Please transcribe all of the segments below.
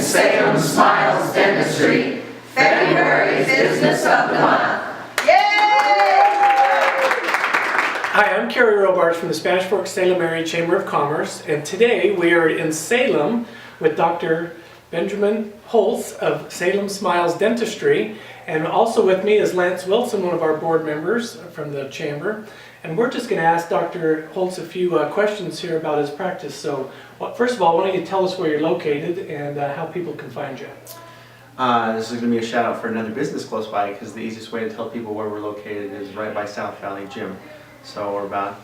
Salem Smiles Dentistry, February Business of the Month. Yay! Hi, I'm Kerry Robards from the Spanish Fork Salem Area Chamber of Commerce, and today we are in Salem with Dr. Benjamin Holtz of Salem Smiles Dentistry, and also with me is Lance Wilson, one of our board members from the chamber. And we're just going to ask Dr. Holtz a few questions here about his practice. So, first of all, why don't you tell us where you're located and how people can find you? This is going to be a shout out for another business close by, because the easiest way to tell people where we're located is right by South Valley Gym. So we're about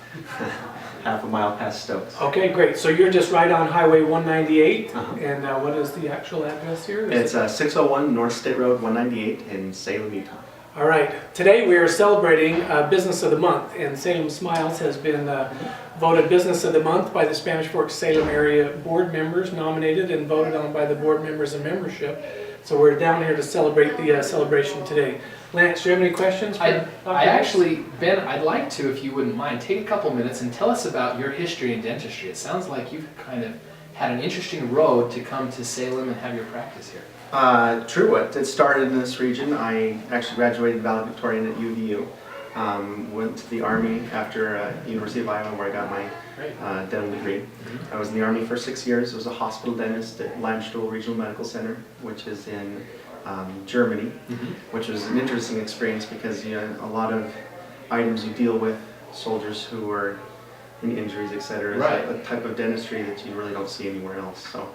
half a mile past Stokes. Okay, great. So you're just right on Highway 198, and what is the actual address here? It's 601 North State Road 198 in Salem, Utah. All right. Today we are celebrating Business of the Month, and Salem Smiles has been voted Business of the Month by the Spanish Fork Salem area board members, nominated and voted on by the board members and membership. So we're down here to celebrate the celebration today. Lance, do you have any questions? I actually, Ben, I'd like to, if you wouldn't mind, take a couple minutes and tell us about your history in dentistry. It sounds like you've kind of had an interesting road to come to Salem and have your practice here. True. It started in this region. I actually graduated valedictorian at UVU. Went to the Army after University of Iowa, where I got my dental degree. I was in the Army for 6 years. I was a hospital dentist at Landstuhl Regional Medical Center, which is in Germany, which was an interesting experience because a lot of items you deal with, soldiers who are in injuries, etc., is a type of dentistry that you really don't see anywhere else. So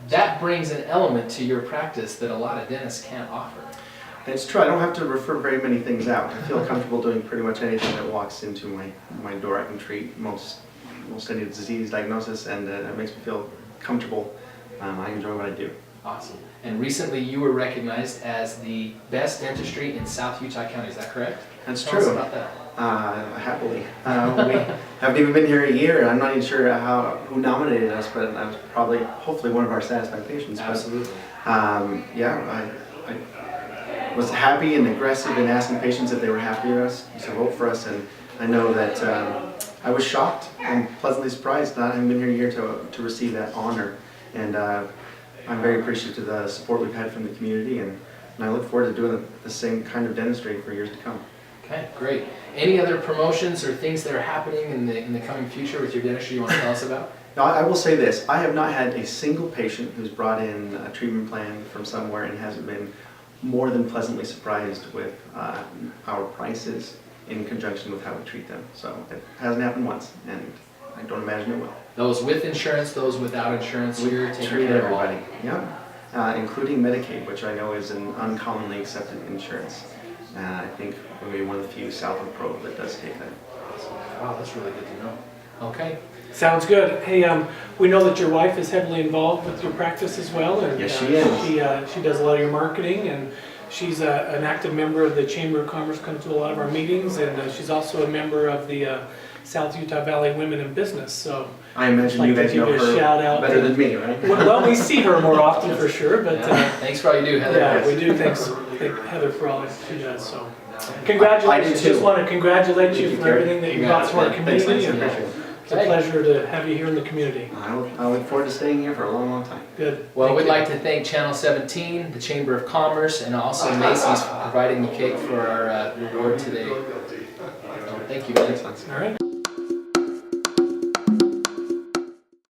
that brings an element to your practice that a lot of dentists can't offer. It's true. I don't have to refer very many things out. I feel comfortable doing pretty much anything that walks into my door. I can treat most any disease diagnosis, and it makes me feel comfortable. I enjoy what I do. Awesome. And recently you were recognized as the best dentistry in South Utah County, is that correct? That's Tell true. us about that. Happily. We haven't even been here a year. I'm not even sure who nominated us, but I was hopefully one of our satisfied patients. Absolutely. But, I was happy and aggressive in asking patients if they were happy with us to vote for us, and I know that I was shocked and pleasantly surprised not having been here a year to receive that honor. And I'm very appreciative of the support we've had from the community, and I look forward to doing the same kind of dentistry for years to come. Okay, great. Any other promotions or things that are happening in the coming future with your dentistry you want to tell us about? Now, I will say this. I have not had a single patient who's brought in a treatment plan from somewhere and hasn't been more than pleasantly surprised with our prices in conjunction with how we treat them. So it hasn't happened once, and I don't imagine it will. Those with insurance, those without insurance, you're taking treat care of everybody. all. Yeah, including Medicaid, which I know is an uncommonly accepted insurance. And I think we're maybe one of the few south of Provo that does take that. Wow, that's really good to know. Okay. Sounds good. Hey, we know that your wife is heavily involved with your practice as well, and yes, she is. She does a lot of your marketing, and she's an active member of the Chamber of Commerce, comes to a lot of our meetings, and she's also a member of the South Utah Valley Women in Business. So I imagine you guys know her better than me, right? Well, we see her more often for sure, but thanks for all you do, Heather. yeah, we do. Thank Heather for all that she does. So congratulations. I just want to congratulate you for everything that you brought to our community. Thanks, It's a pleasure to have you here in the community. I look forward to staying here for a long, long time. Good. Well, we'd like to thank Channel 17, the Chamber of Commerce, and also Macy's for providing the cake for our reward today. Thank you, man. All right.